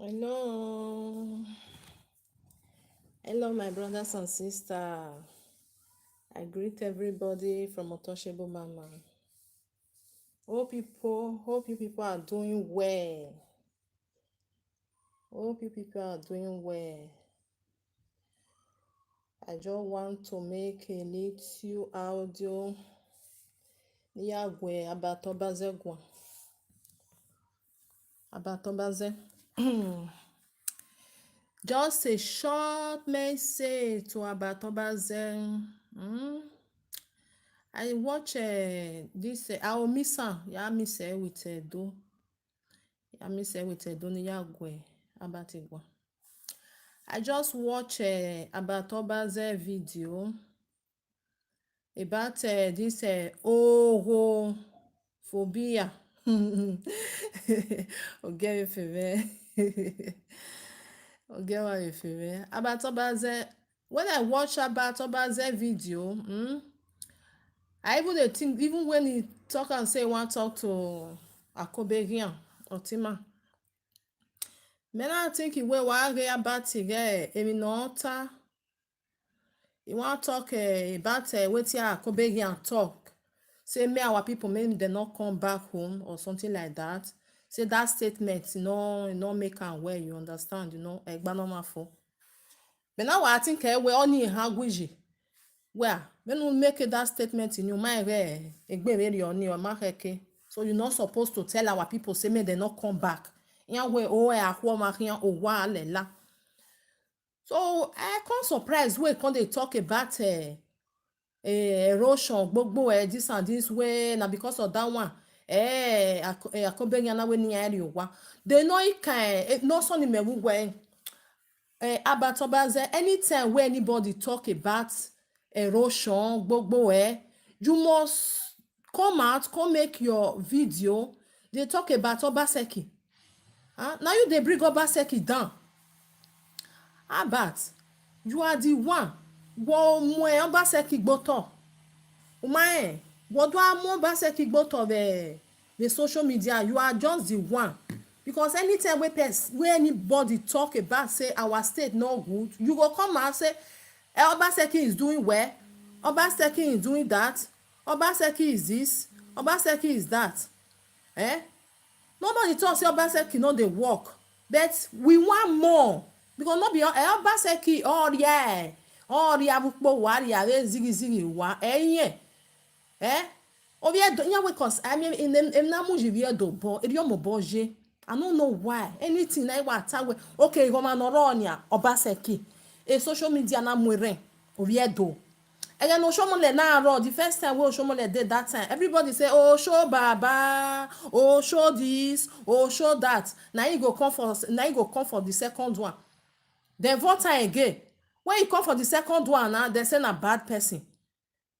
Hello, hello, my brothers and sisters. I greet everybody from Otoshebo Mama. Hope you people are doing well. Hope you people are doing well. I just want to make a little audio. Yagwe abatobaze gwa. Abatobaze. Just a short message to Abatobaze. I watch this. I will miss her. Yeah, miss her with do. Yeah, miss her with do ni yagwe abatigwa. I just watch Abatobaze video about this orophobia. Okay, favorite. Okay, my favorite. Abatobaze. When I watch Abatobaze video, I even dey think even when he talk and say he wan talk to Akoberian or Tima. Men I think he wey wa re about emi no ta. He wan talk about wetin Akoberian talk. Say may our people maybe they not come back home or something like that. Say that statement, no make am well, you understand, egba normal for. But now I think we only hagwiji. Well, when we make that statement in your mind, so you're not supposed to tell our people, say, may they not come back. So I can't surprise when they talk about erosion, this and this way, now because of that one. They know it can no son in me Abatobaze, anytime where anybody talk about erosion, you must come make your video. They talk about Obaseki. Now you they bring Obaseki down. But you are the one. Obaseki gboto. Umae, what do I more Obaseki gboto the social media? You are just the one. Because anytime where anybody talk about say our state no good, you go come and say Obaseki is doing well, Obaseki is doing that, Obaseki is this, Obaseki is that. Nobody talk say Obaseki no dey work, but we want more because no be Obaseki ọrịa bukpo waria zigi zigi wa Obie nya we cause I mean in na muji vie do bo eri omo boje. I don't know why. Anything na iwa tawe. Okay, go man oronia Obaseki. A social media na mwere. Obie do. And then Oshomole na ro the first time we Oshomole did that time. Everybody say, "Oh, show Baba. Oh, show this. Oh, show that." Now you go come for the second one. Then vote time again. When you come for the second one, they say na bad person.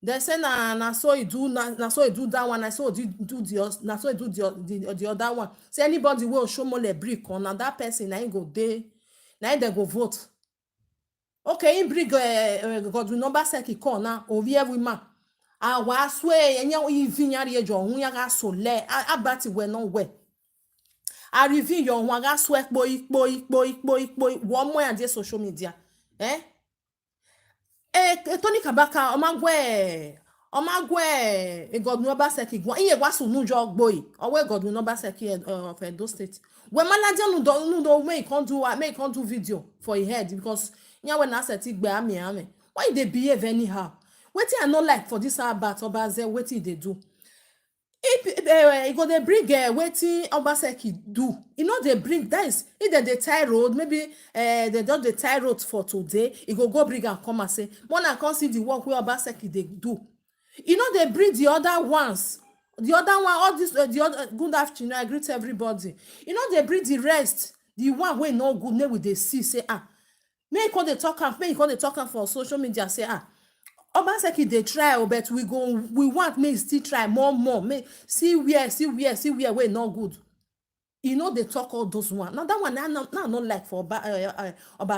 They say na so he do that one. Na so he do the other one. Say anybody will show more brick on that person. Now he go dey. Now they go vote. Okay, in bring God number seki call na ovi every man. Wa swe enya ivinyari ejo hun ya ga so le abati we no we. A review your one ga swe ikpo wo mo ya dey social media. Tony Kabaka omagwe God number seki gwa iye gwa sunu jo gboyi. Owe God number seki of Edo State. We malaja no do make can do video for your head because when I said why they behave anyhow? Wetin I not like for this about Obaze, wetin they do? If go they bring wetin Obaseki do, they bring that is either they tie road, maybe they don the tie road for today, go bring and come and say, when I come see the work where Obaseki they do. They bring the other ones. The other one, all this, the other good afternoon, I greet everybody. They bring the rest, the one wey no good, name with they see, say, may you call the talker for social media, say, Obaseki they try, but we want me still try more, may see where wey no good. They talk all those one. Now that one, I not like for about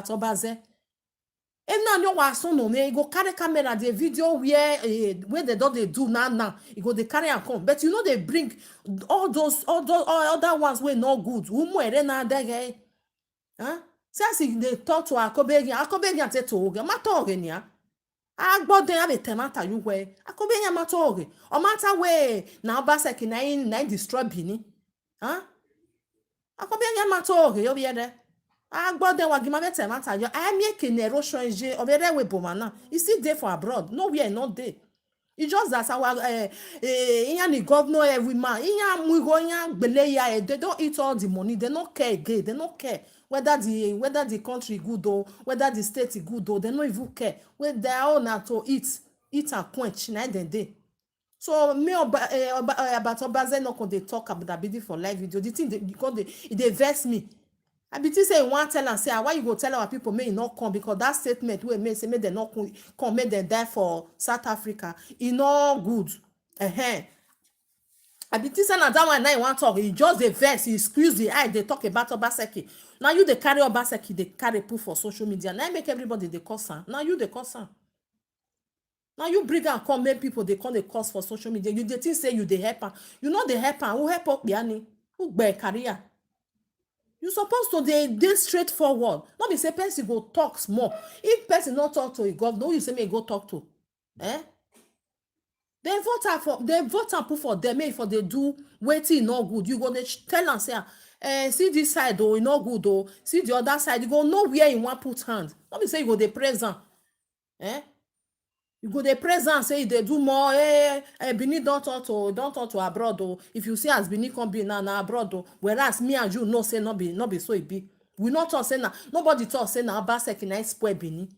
Obaze. If now you was so no, you go carry camera the video where they don't they do now. You go they carry and come, but they bring all other ones were no good. Since they talk to Akobegi say to oge, matter oge nia. Agbode ya be temata you we. Akobegi ya matter oge. O matter we na Obaseki na destroy Bini. Akobegi ya matter oge yo biede. Agbode wa gima be temata yo. I am making erosion je obere we bomana. Is still there for abroad. No, we are not there. It's just that our the governor every man, they don't eat all the money, they don't care again, they don't care whether the country good or whether the state is good or they don't even care. When they are all now to eat and quench night and day. So me about Obaze not going to talk about that video for live video. The thing because they vex me. I be say you want tell and say why you go tell our people may not come because that statement wey make say make they not come make them die for South Africa e no good. I be say na that one now you want talk e just dey vex e squeeze the eye dey talk about Obaseki. Now you dey carry Obaseki dey carry put for social media now make everybody dey curse am. Now you dey curse am. Now you bring am come make people dey come dey curse for social media. You dey think say you dey help am. You no dey help am. Who help Okpiani? Who gbe career? You supposed to dey straightforward. Not be say person go talk small. If person not talk to a governor, who you say may go talk to? They vote and put for them, make for they do waiting no good. You go tell and say, see this side though, e no good though. See the other side, you go know where you want put hand. Not be say you go dey present. You go dey present say they do more. Benin don't talk to abroad though. If you see as Benin come be now abroad though, whereas me and you know say not be so it be. We not talk say now. Nobody talk say now Obaseki na spoil Benin.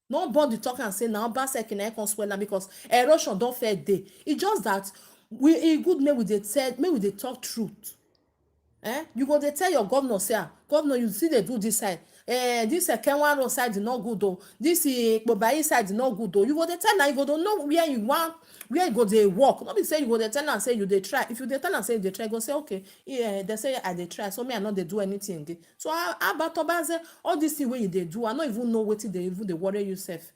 Nobody talk and say now Obaseki na come spoil am because erosion don't fair day. It's just that we good make we dey talk truth. You go dey tell your governor say governor you see they do this side. This Kenwan road side is not good though. This Bobai side is not good though. You go dey tell now you go don't know where you go dey walk. Not be say you go dey tell and say you dey try. If you dey tell and say you dey try, go say okay. Yeah, they say I dey try. So me I not dey do anything again. So about Obaze, all this thing where you dey do, I not even know what they even dey worry yourself.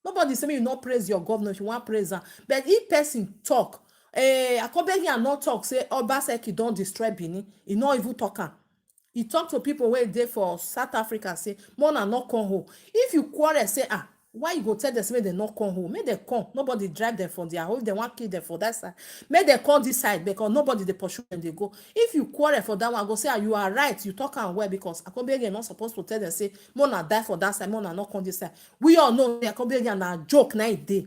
Nobody say me you not praise your governor if you want praise am. But if person talk, Akobegi and not talk say Obaseki don't destroy Benin. He not even talk am. He talk to people where they for South Africa say, Mona not come home. If you quarrel, say, why you go tell them say they not come home? Make they come. Nobody drive them from their home. If they want kill them for that side, make they come this side because nobody they pursue them, they go. If you quarrel for that one, go say, you are right. You talk and well because Akobegi not supposed to tell them say, Mona die for that side, Mona not come this side. We all know Akobegi na joke na it day.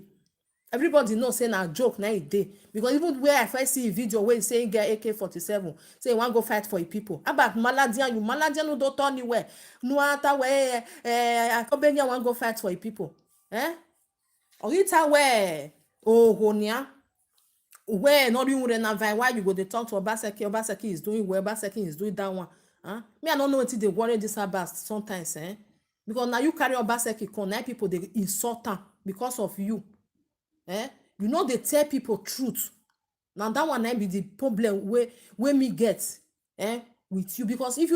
Everybody knows say na joke na it day because even where I first see a video where saying get AK-47 say you want go fight for your people about Maladian you Maladian no don't turn anywhere no matter where Akobegi want go fight for your people or it where Honia where not even na why you go dey talk to Obaseki is doing well Obaseki is doing that one me I don't know what they worry this about sometimes because now you carry Obaseki come now people they insult am because of you. You know they tell people truth. Now that one be the problem where me get with you because if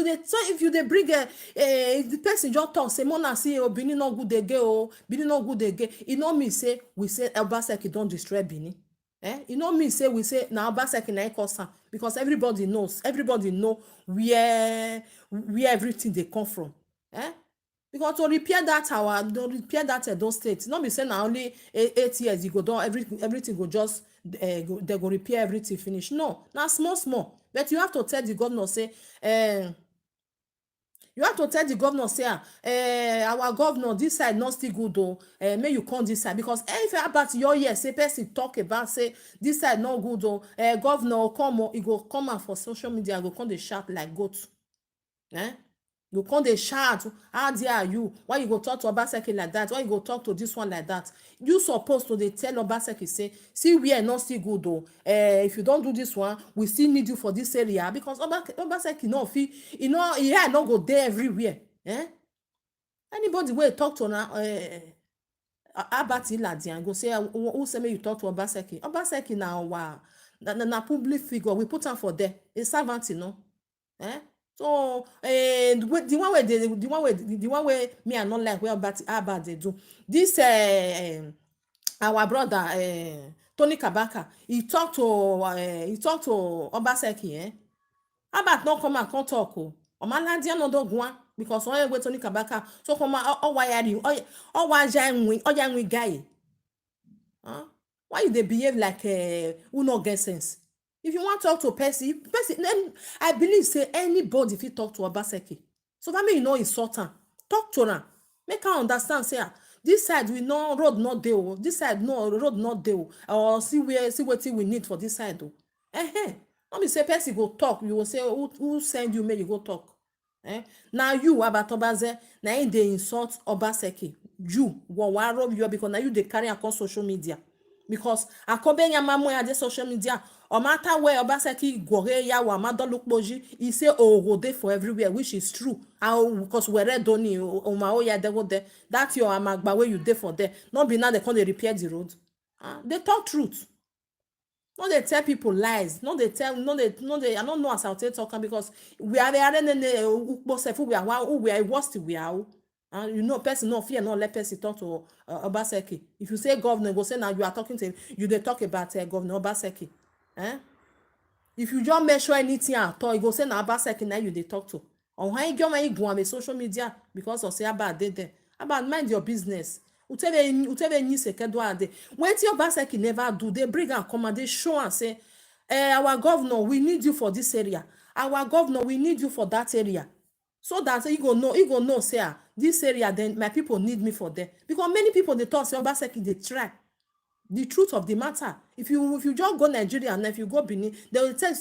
you they bring if the person just talk say Mona see Benin no good again Benin no good again. It no mean say we say Obaseki don't destroy Benin. It no mean say we say now Obaseki na cause because everybody know where everything they come from. Because to repair that those states, not be saying now only 8 years you go down everything go just they go repair everything finish. No, now small. But you have to tell the governor say our governor this side not still good though. May you come this side because if about your year say person talk about say this side not good though. Governor come he go come out for social media go come dey shout like goat. You come dey shout, how dare you? Why you go talk to Obaseki like that? Why you go talk to this one like that? You supposed to dey tell Obaseki say, see we are not still good though. If you don't do this one, we still need you for this area because Obaseki no fit, he no go there everywhere. Anybody wey talk to na Abati Ladian go say who say make you talk to Obaseki? Obaseki na public figure. We put am for there. A servant, you know. So the one way me I not like where about they do this our brother Tony Kabaka he talk to Obaseki about not come and come talk Omaladian no do gwan because onye we Tony Kabaka so come o wire o wa guy. Huh? Why you they behave like who not get sense? If you want to talk to person, then I believe say anybody if you talk to Obaseki. So that mean you know insult her. Talk to her. Make her understand, say this side we know road not there, this side no road not there, or see what we need for this side though. Let me say person go talk, you will say who send you make you go talk. Now you Abatobaze, now you they insult Obaseki. You wa rob you because now you they carry across social media. Because akobe nyamamu ya de social media, or matter where Obaseki gore ya wa madolukboji, he say oh go for everywhere, which is true. Because we read doni o ma o ya de go there. That's your amagba where you there for there. Not be now they come they repair the road. They talk truth. No, they tell people lies. No, they I don't know as I'll tell talking because we are worst we are. You know, person no fear, no let person talk to Obaseki. If you say governor, go say now you are talking to him, you they talk about Governor Obaseki. If you just measure anything at all, you go say now Obaseki now you they talk to. On how you go on social media because of say about there. About mind your business. Utebe ni sekedo ade. Wetin Obaseki never do, they bring and come and they show and say, our governor, we need you for this area. Our governor, we need you for that area. So that you go know, say, this area, then my people need me for there. Because many people, they talk, say, Obaseki, they try. The truth of the matter. If you just go Nigeria and if you go Benin, they will tell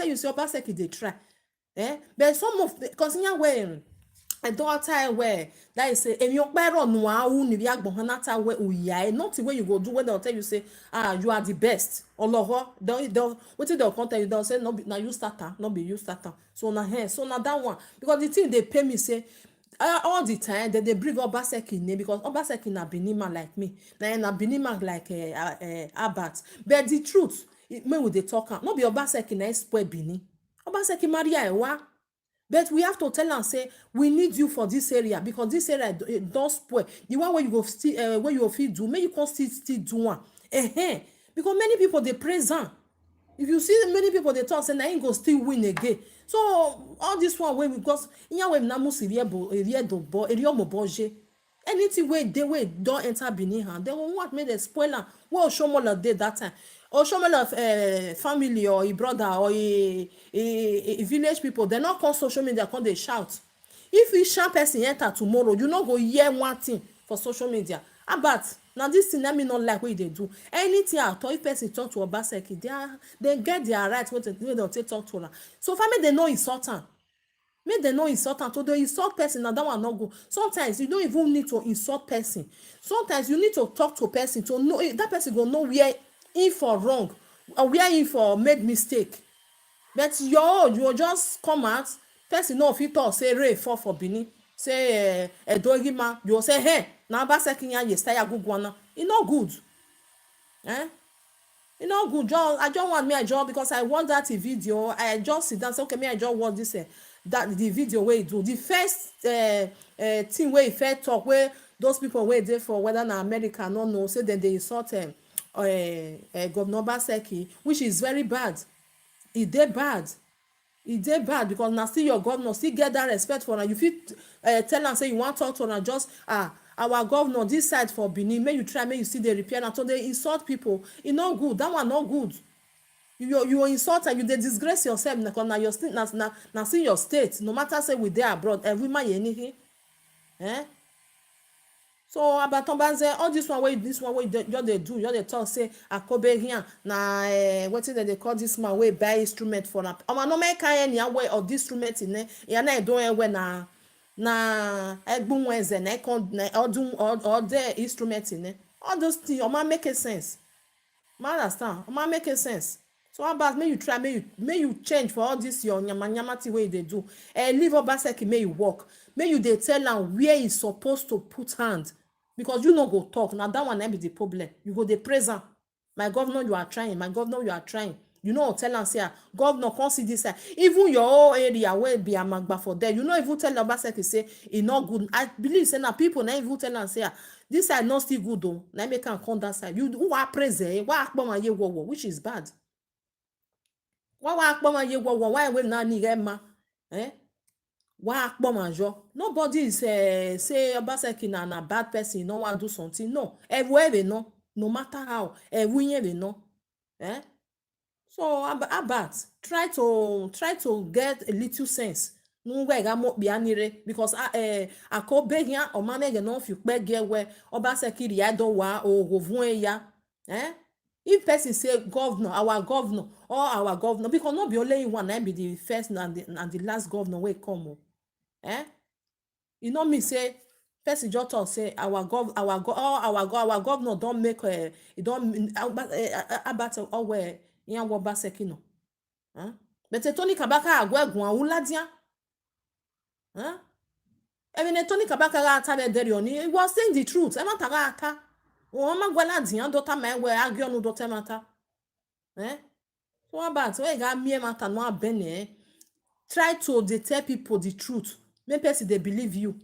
you, say, Obaseki, they try. But some of the, consider where, I don't tell where that is say if you pero no ni bi agbon hanata where uya not the way you go do when they'll tell you say you are the best oloho don't what they'll tell you they'll say no now you starter not be you starter so now that one because the thing they pay me say all the time that they bring Obaseki name because Obaseki na Benima like me na Benima like Abat but the truth me with the talk not be Obaseki na spoil Bini Obaseki Maria Ewa. But we have to tell and say we need you for this area because this area don't spoil. The one where you go still where you feel do, may you can still do one. Because many people they present. If you see many people they talk say na ain't go still win again. So all this one way because in way na musi anything way they way don't enter Benin hand. They will what made a spoiler. What Oshomola did that time. Oshomola family or a brother or a village people, they not call social media, come they shout. If you shout person enter tomorrow, you not go hear one thing for social media. But now this thing let me not like what they do. Anything at all, if person talk to Obaseki, they get their right when they talk to her. So family they know insult her. Make them not insult and to the insult person and that one not go. Sometimes you don't even need to insult person. Sometimes you need to talk to a person to know that person go know where in for wrong or where in for made mistake. But you just come out person no fit talk say Ray for Benin say Edogima you say hey na Obaseki yan ye stay agugwana. It not good. You know good job. I just want me a job because I want that video. I just sit down say okay me I just want this that the video where you do the first thing where you first talk where those people were there for whether na America no know say then they insult Governor Obaseki which is very bad. It dey bad because now still your governor still get that respect for her. You fit tell am say you want talk to her just our governor this side for Benin make you try make you see the repair and so they insult people. E no good, that one not good. You insult and you dey disgrace yourself because na your state na see your state no matter say we dey abroad every man anything. So Abatombanze all this one way just they do just they talk say Akobe here na wetin they call this man wey buy instrument for am. No make any way of this instrument in there. Ya na don we na egbun wenze na kon na all the instrument in there. All those things make sense. Man understand? Make sense. So how about may you try, may you change for all this your nyamati way they do. Leave Obaseki may you work. May you they tell am where he's supposed to put hand. Because you no go talk. Now that one be the problem. You go the present. My governor, you are trying. My governor, you are trying. You know, tell am say, governor, come see this side. Even your whole area where be amagba for there. You know, even tell Obaseki say it not good. I believe say now people now even tell am say this side not still good though. Now make am come that side. You who are present? Why akpoma ye wo which is bad. Why akpoma ye wo? Why we na ni ma? Why akpomajo? Nobody is say Obaseki na bad person, no one do something. No, everywhere no, no matter how, everywhere no. Eh? So Abat, try to get a little sense. Nungwe ga mo bianire because akobehia omanege no fi pege we Obaseki riado wa o govun ya. Eh? If person say governor, our governor, because not be only one, I be the first and the last governor wey come. Eh? You know me say person just talk say our governor don make e don about owe yan wo Obaseki no. Eh? But Tony Kabaka agwegun awuladia. Eh? Even Tony Kabaka ga ata be deri oni, he was saying the truth. E ma ta ga ata. O ma gwala dian do ta me we agyo no do te mata. Eh? So about we ga mie mata no abene. Try to dey tell people the truth. Make person dey believe you.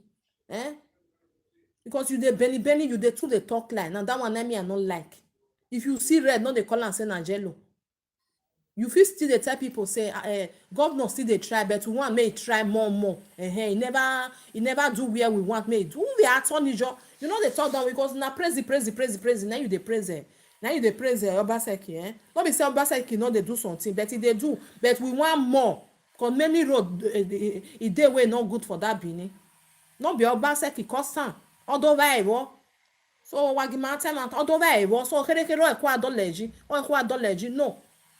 Eh? Because you dey belly, you dey too dey talk lie. Now that one me I no like. If you see red, no dey call am say na jello. You fit still dey tell people say governor still dey try, but we want make e try more. He never do where we want make e do. We attorney job. You know they talk down because na praise. Now you dey praise Now you dey praise Obaseki. No be say Obaseki no dey do something, but e dey do. But we want more. Because many road e dey wey no good for that Benin. No be Obaseki cause am. Odo vai so wagima tema odo vai so kere ekwa adoleji no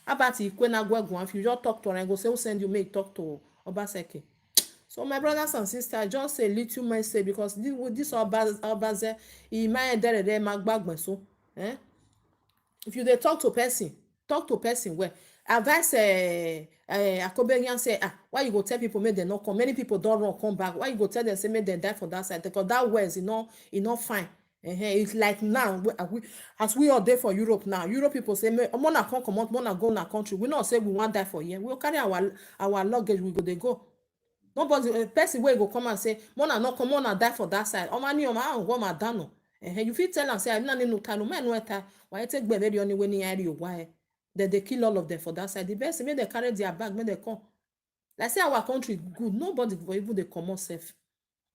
about ikwe na gwegun. If you just talk to her and go say who send you make talk to Obaseki. So my brothers and sisters, just a little message because this Obaze e my there magbagbe so if you dey talk to person well. Advice Akoberian say why you go tell people make dem no come? Many people don run come back. Why you go tell them say make dem die for that side? Because that words e no fine. It's like now as we all dey for Europe now. Europe people say mona come comot, mona go na country. We not say we wan die for here. We go carry our luggage, we go dey go. Nobody person wey go come and say mona no come, mona die for that side. Omani oma go ma dano. You fit tell am say I no need no time, no time. Why take be very only when you area why? Then they kill all of them for that side. The best make they carry their bag, make they come. Like say our country good, nobody for even they come safe.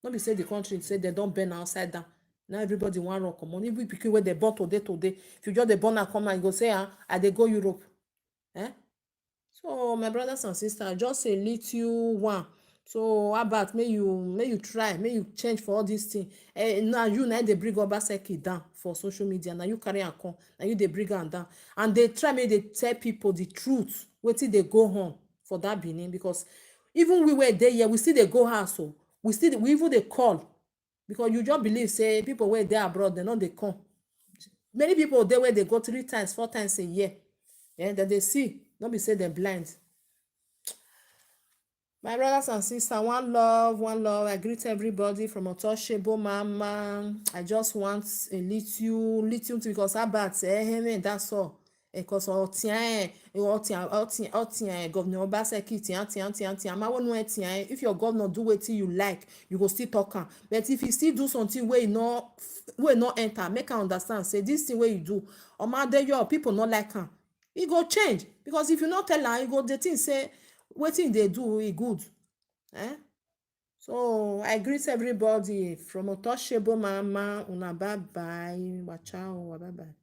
Not be say the country say they don't burn outside down. Now everybody want to come on. Even people where they born today. If you just the born and come and go say I they go Europe. So my brothers and sisters, just a little one. So how about may you try, may you change for all these things. Now you they bring Obaseki down for social media. Now you carry and come. Now you they bring am down. And they try may they tell people the truth. Wait till they go home for that Benin. Because even we were there, we still they go house. So we even they call. Because you just believe say people were there abroad, they know they come. Many people there where they go 3 times, 4 times a year. That they see. Don't be say they're blind. My brothers and sisters, one love. I greet everybody from Untouchable Mama. I just want a little because about that's all. Because governor Obaseki tian. If your governor do wetin you like, you go still talk am. But if you still do something wey no enter, make am understand say this thing wey you do, your people no like am. E go change because if you no tell am, e go dey think say wetin dey do e good. So I greet everybody from Untouchable Mama. Una bye bye. Ciao. Bye bye.